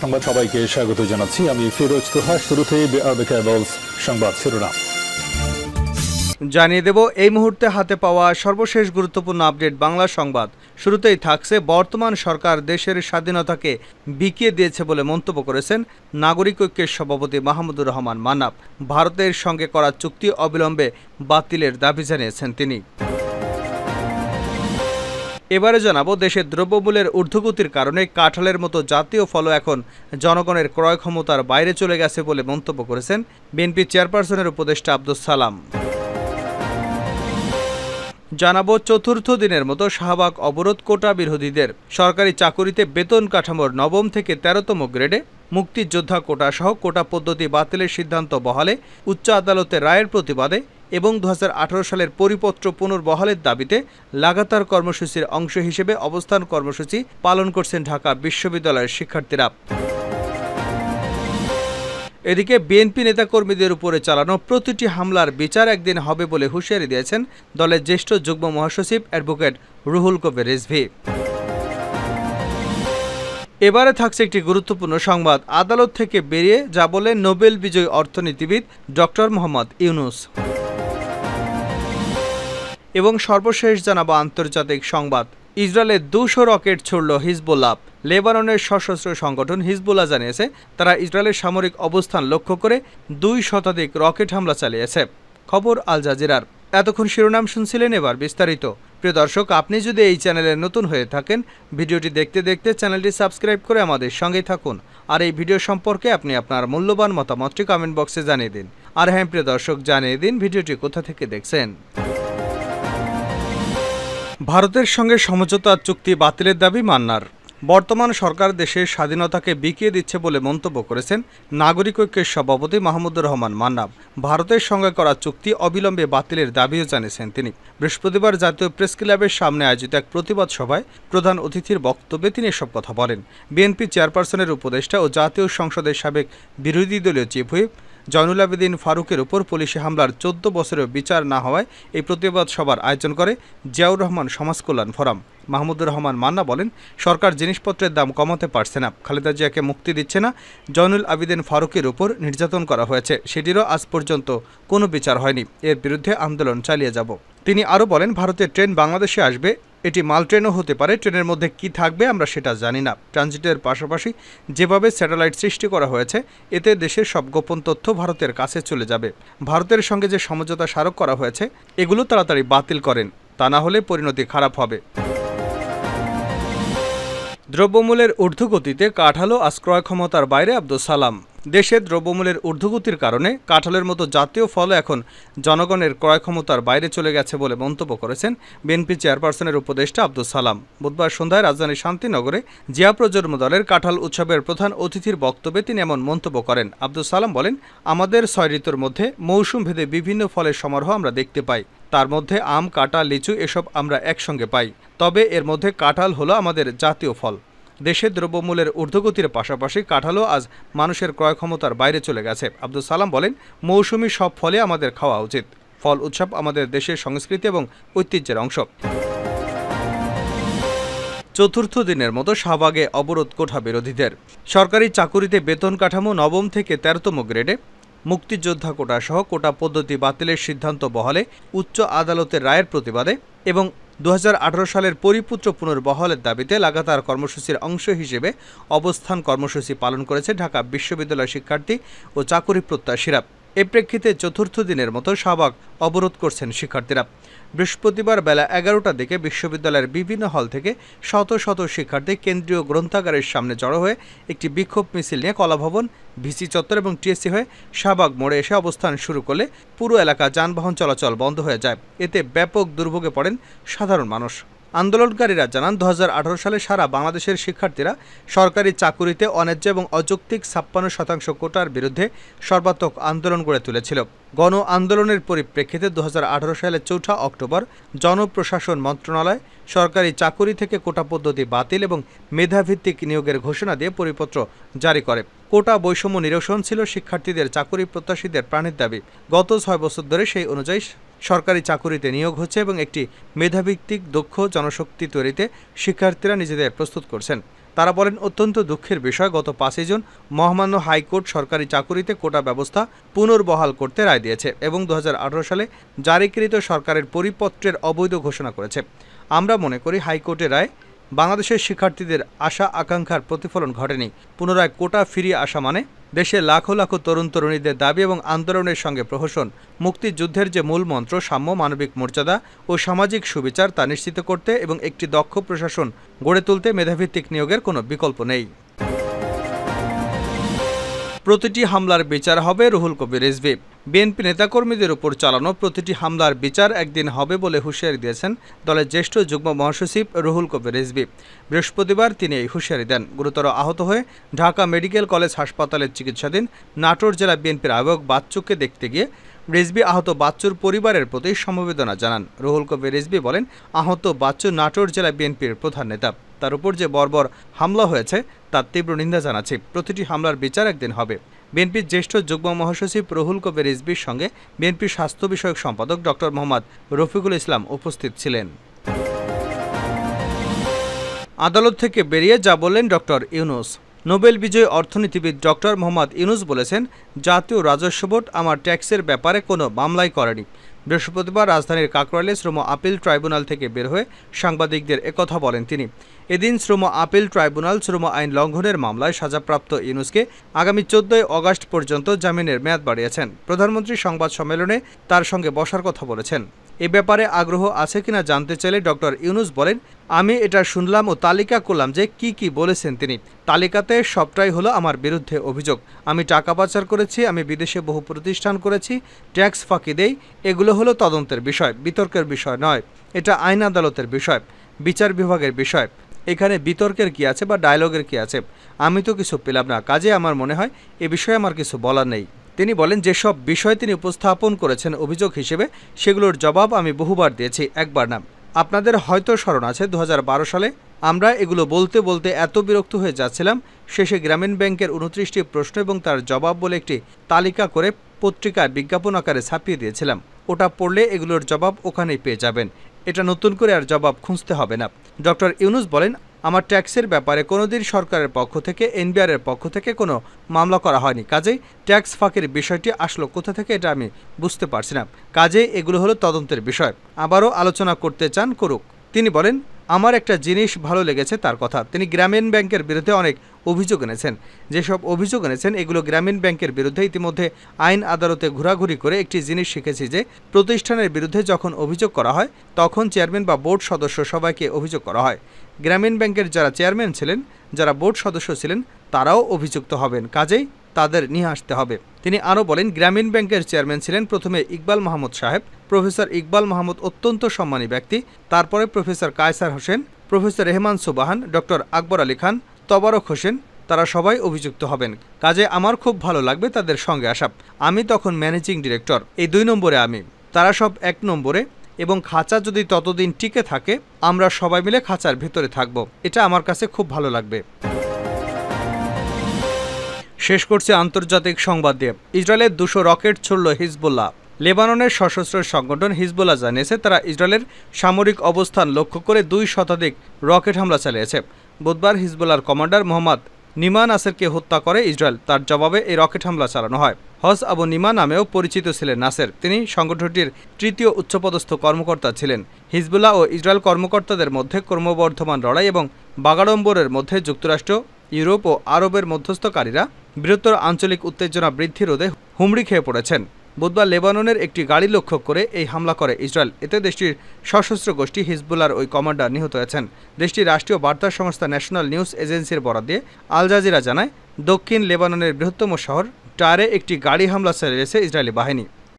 সংবাদ সবাইকে স্বাগত জানাচ্ছি। আমি ফিরোজ তোহা। শুরুতেই সংবাদ শিরোনাম জানিয়ে দেব এই মুহূর্তে হাতে পাওয়া সর্বশেষ গুরুত্বপূর্ণ আপডেট বাংলা সংবাদ। শুরুতেই থাকছে বর্তমান সরকার দেশের স্বাধীনতাকে বিকিয়ে দিয়েছে বলে মন্তব্য করেছেন নাগরিক ঐক্যের সভাপতি মাহমুদুর রহমান মান্নাব। ভারতের সঙ্গে করা চুক্তি অবিলম্বে বাতিলের দাবি জানিয়েছেন তিনি। এবারে জানাবো দেশের দ্রব্যমূল্যের ঊর্ধ্বগতির কারণে কাঁঠালের মতো জাতীয় ফলও এখন জনগণের ক্রয় ক্ষমতার বাইরে চলে গেছে বলে মন্তব্য করেছেন বিএনপি চেয়ারপারসনের উপদেষ্টা আব্দুস সালাম। জানাবো চতুর্থ দিনের মতো শাহবাগ অবরোধ কোটা বিরোধীদের। সরকারি চাকুরিতে বেতন কাঠামোর নবম থেকে 13তম গ্রেডে মুক্তিযোদ্ধা কোটা সহ কোটা পদ্ধতি বাতিলের সিদ্ধান্ত বহালে উচ্চ আদালতের রায়ের প্রতিবাদে এবং 2018 সালের পরিপত্র পুনর্বহালের দাবিতে লাগাতার কর্মসূচির অংশ হিসেবে অবস্থান কর্মসূচি পালন করছেন ঢাকা বিশ্ববিদ্যালয়ের শিক্ষার্থীরা। এদিকে বিএনপি নেতাকর্মীদের উপরে চালানো প্রতিটি হামলার বিচার একদিন হবে বলে হুঁশিয়ারি দিয়েছেন দলের জ্যেষ্ঠ যুগ্ম মহাসচিব অ্যাডভোকেট রুহুল কবির রিজভী। এবারে থাকছে একটি গুরুত্বপূর্ণ সংবাদ। আদালত থেকে বেরিয়ে যা বলেন নোবেল বিজয়ী অর্থনীতিবিদ ডক্টর মোহাম্মদ ইউনুস। এবং সর্বশেষ জানাবো আন্তর্জাতিক সংবাদ। ইসরায়েলে 200 রকেট ছুড়ল হিজবুল্লাহ। লেবাননের সশস্ত্র সংগঠন হিজবুল্লাহ জানিয়েছে তারা ইসরায়েলের সামরিক অবস্থান লক্ষ্য করে 2 শতাধিক রকেট হামলা চালিয়েছে। খবর আল জাজিরার। এতক্ষণ শিরোনাম শুনছিলেন, এবার বিস্তারিত। প্রিয় দর্শক, আপনি যদি এই চ্যানেলে নতুন হয়ে থাকেন, ভিডিওটি দেখতে দেখতে চ্যানেলটি সাবস্ক্রাইব করে আমাদের সঙ্গেই থাকুন। আর এই ভিডিও সম্পর্কে আপনি আপনার মূল্যবান মতামতটি কমেন্ট বক্সে জানিয়ে দিন। আর হ্যাঁ প্রিয় দর্শক, জানিয়ে দিন ভিডিওটি কোথা থেকে দেখছেন। ভারতের সঙ্গে সমঝোতা চুক্তি বাতিলের দাবি মান্নার। বর্তমান সরকার দেশের স্বাধীনতাকে বিকিয়ে দিচ্ছে বলে মন্তব্য করেছেন নাগরিক ঐক্যের সভাপতি মাহমুদুর রহমান মান্নাব। ভারতের সঙ্গে করা চুক্তি অবিলম্বে বাতিলের দাবিও জানিয়েছেন তিনি। বৃহস্পতিবার জাতীয় প্রেস ক্লাবের সামনে আয়োজিত এক প্রতিবাদ সভায় প্রধান অতিথির বক্তব্যে তিনি এসব কথা বলেন। বিএনপি চেয়ারপারসনের উপদেষ্টা ও জাতীয় সংসদের সাবেক বিরোধী দলীয় চিফ হুইপ জয়নুল আবেদিন ফারুকের উপর পুলিশি হামলার 14 বছরেও বিচার না হওয়ায় এই প্রতিবাদ সভার আয়োজন করে জিয়াউর রহমান সমাজ কল্যাণ ফোরাম। মাহমুদুর রহমান মান্না বলেন, সরকার জিনিসপত্রের দাম কমাতে পারছে না, খালেদা জিয়াকে মুক্তি দিচ্ছে না, জয়নুল আবেদিন ফারুকের উপর নির্যাতন করা হয়েছে, সেটিরও আজ পর্যন্ত কোনো বিচার হয়নি, এর বিরুদ্ধে আন্দোলন চালিয়ে যাব। তিনি আরও বলেন, ভারতের ট্রেন বাংলাদেশে আসবে, এটি মাল ট্রেনও হতে পারে, ট্রেনের মধ্যে কি থাকবে আমরা সেটা জানি না। ট্রানজিটের পাশাপাশি যেভাবে স্যাটেলাইট সৃষ্টি করা হয়েছে এতে দেশের সব গোপন তথ্য ভারতের কাছে চলে যাবে। ভারতের সঙ্গে যে সমঝোতা স্মারক করা হয়েছে এগুলো তাড়াতাড়ি বাতিল করেন, তা না হলে পরিণতি খারাপ হবে। দ্রব্যমূল্যের ঊর্ধ্বগতিতে কাঁঠালও আজ ক্রয় ক্ষমতার বাইরে আব্দুস সালাম। দেশে দ্রব্যমূল্যের ঊর্ধ্বগতির কারণে কাঁঠালের মতো জাতীয় ফল এখন জনগণের ক্রয় ক্ষমতার বাইরে চলে গেছে বলে মন্তব্য করেছেন বিএনপি চেয়ারপারসনের উপদেষ্টা আব্দুস সালাম। বুধবার সন্ধ্যায় রাজধানীর শান্তিনগরে জিয়া প্রজন্ম দলের কাঁঠাল উৎসবের প্রধান অতিথির বক্তব্যে তিনি এমন মন্তব্য করেন। আব্দুস সালাম বলেন, আমাদের 6 ঋতুর মধ্যে মৌসুম ভেদে বিভিন্ন ফলের সমারোহ আমরা দেখতে পাই। তার মধ্যে আম, কাঁঠাল, লিচু এসব আমরা একসঙ্গে পাই। তবে এর মধ্যে কাঁঠাল হলো আমাদের জাতীয় ফল। দেশের দ্রব্যমূল্যের ঊর্ধ্বগতির পাশাপাশি কাঁঠালও আজ মানুষের ক্রয় ক্ষমতার বাইরে চলে গেছে। আব্দুল সালাম বলেন, মৌসুমি সব ফলে আমাদের খাওয়া উচিত। ফল উৎসব আমাদের দেশের সংস্কৃতি এবং ঐতিহ্যের অংশ। চতুর্থ দিনের মতো শাহবাগে অবরোধ কোটা বিরোধীদের। সরকারি চাকুরিতে বেতন কাঠামো নবম থেকে 13তম গ্রেডে মুক্তিযোদ্ধা কোটা সহ কোটা পদ্ধতি বাতিলের সিদ্ধান্ত বহালে উচ্চ আদালতের রায়ের প্রতিবাদে এবং 2018 সালের পরিপত্র পুনর্বহালের দাবিতে লাগাতার কর্মসূচির অংশ হিসেবে অবস্থান কর্মসূচি পালন করেছে ঢাকা বিশ্ববিদ্যালয় শিক্ষার্থী ও চাকুরি প্রত্যাশীরা। এ প্রেক্ষিতে চতুর্থ দিনের মতো শাহবাগ অবরোধ করছেন শিক্ষার্থীরা। বৃহস্পতিবার বেলা 11টার দিকে বিশ্ববিদ্যালয়ের বিভিন্ন হল থেকে শত শত শিক্ষার্থী কেন্দ্রীয় গ্রন্থাগারের সামনে জড়ো হয়ে একটি বিক্ষোভ মিছিল নিয়ে কলাভবন, ভিসি চত্বর এবং টিএসসি হয়ে শাহবাগ মোড়ে এসে অবস্থান শুরু করলে পুরো এলাকা যানবাহন চলাচল বন্ধ হয়ে যায়। এতে ব্যাপক দুর্ভোগে পড়েন সাধারণ মানুষ। আন্দোলনকারীরা জানান, 2018 সালে সারা বাংলাদেশের শিক্ষার্থীরা সরকারি চাকুরিতে অন্যায্য এবং অযৌক্তিক 56% কোটার বিরুদ্ধে সর্বাত্মক আন্দোলন গড়ে তুলেছিল। গণ আন্দোলনের পরিপ্রেক্ষিতে 2018 সালের 4 অক্টোবর জনপ্রশাসন মন্ত্রণালয় সরকারি চাকুরি থেকে কোটা পদ্ধতি বাতিল এবং মেধাভিত্তিক নিয়োগের ঘোষণা দিয়ে পরিপত্র জারি করে। কোটা বৈষম্য নিরসন ছিল শিক্ষার্থীদের চাকুরি প্রত্যাশীদের প্রাণের দাবি। গত 6 বছর ধরে সেই অনুযায়ী সরকারি চাকুরিতে নিয়োগ হচ্ছে এবং একটি মেধাভিত্তিক দক্ষ জনশক্তি তৈরিতে শিক্ষার্থীরা নিজেদের প্রস্তুত করছেন। তারা বলেন, অত্যন্ত দুঃখের বিষয়, গত 5 জুন মহামান্য হাইকোর্ট সরকারি চাকুরিতে কোটা ব্যবস্থা পুনর্বহাল করতে রায় দিয়েছে এবং 2018 সালে জারিকৃত সরকারের পরিপত্রের অবৈধ ঘোষণা করেছে। আমরা মনে করি হাইকোর্টের রায় বাংলাদেশের শিক্ষার্থীদের আশা আকাঙ্ক্ষার প্রতিফলন ঘটেনি। পুনরায় কোটা ফিরিয়ে আসা মানে দেশের লাখো লাখো তরুণ তরুণীদের দাবি এবং আন্দোলনের সঙ্গে প্রহসন। মুক্তিযুদ্ধের যে মূল মন্ত্র সাম্য, মানবিক মর্যাদা ও সামাজিক সুবিচার তা নিশ্চিত করতে এবং একটি দক্ষ প্রশাসন গড়ে তুলতে মেধাভিত্তিক নিয়োগের কোনো বিকল্প নেই। প্রতিটি হামলার বিচার হবে, রুহুল কবির রিজভী। বিএনপি নেতাকর্মীদের উপর চালানো প্রতিটি হামলার বিচার একদিন হবে বলে হুঁশিয়ারি দিয়েছেন দলের জ্যেষ্ঠ যুগ্ম মহাসচিব রুহুল কবির রিজভী। বৃহস্পতিবার তিনি এই হুঁশিয়ারি দেন। গুরুতর আহত হয়ে ঢাকা মেডিকেল কলেজ হাসপাতালে চিকিৎসাধীন নাটোর জেলা বিএনপির আহ্বায়ক বাচ্চুকে দেখতে গিয়ে রিজভী আহত বাচ্চুর পরিবারের প্রতি সমবেদনা জানান। রুহুল কবির রিজভী বলেন, আহত বাচ্চু নাটোর জেলা বিএনপির প্রধান নেতা। তার উপর যে বর্বর হামলা হয়েছে তার তীব্র নিন্দা জানাচ্ছি। প্রতিটি হামলার বিচার একদিন হবে। বিএনপির জ্যেষ্ঠ যুগ্ম মহাসচিব রুহুল কবির রিজভীর সঙ্গে বিএনপির স্বাস্থ্য বিষয়ক সম্পাদক ডক্টর মোহাম্মদ রফিকুল ইসলাম উপস্থিত ছিলেন। আদালত থেকে বেরিয়ে যা বললেন ডক্টর ইউনূস। নোবেল বিজয়ী অর্থনীতিবিদ ডক্টর মোহাম্মদ ইউনূস বলেছেন, জাতীয় রাজস্ব বোর্ড আমার ট্যাক্সের ব্যাপারে কোনো মামলাই করেনি। বৃহস্পতিবার রাজধানীর কাকরাইলে শ্রম আপিল ট্রাইব্যুনাল থেকে বের হয়ে সাংবাদিকদের একথা বলেন তিনি। এদিন শ্রম আপিল ট্রাইব্যুনাল শ্রম আইন লঙ্ঘনের মামলায় সাজাপ্রাপ্ত ইউনূসকে আগামী 14 অগাস্ট পর্যন্ত জামিনের মেয়াদ বাড়িয়েছেন। প্রধানমন্ত্রী সংবাদ সম্মেলনে তার সঙ্গে বসার কথা বলেছেন। এ ব্যাপারে আগ্রহ আছে কিনা জানতে চাইলে ডক্টর ইউনূস বলেন, আমি এটা শুনলাম ও তালিকা করলাম যে কি বলেছেন তিনি। তালিকাতে সবটাই হলো আমার বিরুদ্ধে অভিযোগ। আমি টাকা পাচার করেছি, আমি বিদেশে বহু প্রতিষ্ঠান করেছি, ট্যাক্স ফাঁকি দেই। এগুলো হলো তদন্তের বিষয়, বিতর্কের বিষয় নয়। এটা আইন আদালতের বিষয়, বিচার বিভাগের বিষয়। এখানে বিতর্কের কি আছে বা ডায়লগের কি আছে? আমি তো কিছু পেলাম না। কাজে আমার মনে হয় এ বিষয়ে আমার কিছু বলার নেই। তিনি বলেন, যেসব বিষয় তিনি উপস্থাপন করেছেন অভিযোগ হিসেবে, সেগুলোর জবাব আমি বহুবার দিয়েছি, একবার না। আপনাদের হয়তো স্মরণ আছে 2012 সালে আমরা এগুলো বলতে বলতে এত বিরক্ত হয়ে যাচ্ছিলাম, শেষে গ্রামীণ ব্যাংকের 29টি প্রশ্ন এবং তার জবাব বলে একটি তালিকা করে পত্রিকায় বিজ্ঞাপন আকারে ছাপিয়ে দিয়েছিলাম। ওটা পড়লে এগুলোর জবাব ওখানেই পেয়ে যাবেন। এটা নতুন করে আর জবাব খুঁজতে হবে না। ডক্টর ইউনূস বলেন, আমার ট্যাক্সের ব্যাপারে কোনোদিন সরকারের পক্ষ থেকে, এনবিআরের পক্ষ থেকে কোনো মামলা করা হয়নি। কাজেই ট্যাক্স ফাঁকির বিষয়টি আসলো কোথা থেকে এটা আমি বুঝতে পারছি না। কাজেই এগুলো হলো তদন্তের বিষয়। আবারও আলোচনা করতে চান করুক। তিনি বলেন, আমার একটা জিনিস ভালো লেগেছে তার কথা। তিনি গ্রামীণ ব্যাংকের বিরুদ্ধে অনেক অভিযোগ এনেছেন। যেসব অভিযোগ এনেছেন এগুলো গ্রামীণ ব্যাংকের বিরুদ্ধে। ইতিমধ্যে আইন আদালতে ঘোরাঘুরি করে একটি জিনিস শিখেছি যে প্রতিষ্ঠানের বিরুদ্ধে যখন অভিযোগ করা হয় তখন চেয়ারম্যান বা বোর্ড সদস্য সবাইকে অভিযোগ করা হয়। গ্রামীণ ব্যাংকের যারা চেয়ারম্যান ছিলেন, যারা বোর্ড সদস্য ছিলেন, তারাও অভিযুক্ত হবেন। কাজেই তাদের নিয়ে আসতে হবে। তিনি আরও বলেন, গ্রামীণ ব্যাংকের চেয়ারম্যান ছিলেন প্রথমে ইকবাল মাহমুদ সাহেব। প্রফেসর ইকবাল মাহমুদ অত্যন্ত সম্মানী ব্যক্তি। তারপরে প্রফেসর কায়সার হোসেন, প্রফেসর রেহমান সুবাহান, ডক্টর আকবর আলী খান, তবারক হোসেন, তারা সবাই অভিযুক্ত হবেন। কাজে আমার খুব ভালো লাগবে তাদের সঙ্গে আসা। আমি তখন ম্যানেজিং ডিরেক্টর, এই 2 নম্বরে আমি, তারা সব 1 নম্বরে। এবং খাঁচা যদি ততদিন টিকে থাকে, আমরা সবাই মিলে খাঁচার ভিতরে থাকব। এটা আমার কাছে খুব ভালো লাগবে। শেষ করছে আন্তর্জাতিক সংবাদ দিয়ে। ইসরায়েলের 200 রকেট ছুড়ল হিজবুল্লাহ। লেবাননের সশস্ত্র সংগঠন হিজবুল্লাহ জানিয়েছে তারা ইসরায়েলের সামরিক অবস্থান লক্ষ্য করে 2 শতাধিক রকেট হামলা চালিয়েছে। বুধবার হিজবুল্লাহর কমান্ডার মোহাম্মদ নিমা নাসেরকে হত্যা করে ইসরায়েল। তার জবাবে এই রকেট হামলা চালানো হয়। হজ আবু নিমা নামেও পরিচিত ছিলেন নাসের। তিনি সংগঠনটির 3য় উচ্চপদস্থ কর্মকর্তা ছিলেন। হিজবুল্লাহ ও ইসরায়েল কর্মকর্তাদের মধ্যে ক্রমবর্ধমান লড়াই এবং বাগাড়ম্বরের মধ্যে যুক্তরাষ্ট্র, ইউরোপ ও আরবের মধ্যস্থকারীরা বৃহত্তর আঞ্চলিক উত্তেজনা বৃদ্ধি রোধে হুমড়ি খেয়ে পড়েছেন। বুধবার লেবাননের একটি গাড়ি লক্ষ্য করে এই হামলা করে ইসরায়েল। এতে দেশটির সশস্ত্র গোষ্ঠী হিজবুল্লাহর ওই কমান্ডার নিহত হয়েছেন। দেশটির রাষ্ট্রীয় বার্তা সংস্থা ন্যাশনাল নিউজ এজেন্সির বরাত দিয়ে আল জাজিরা জানায়, দক্ষিণ লেবাননের বৃহত্তম শহর টায়ারে একটি গাড়ি হামলা চালিয়েছে ইসরায়েলি বাহিনী।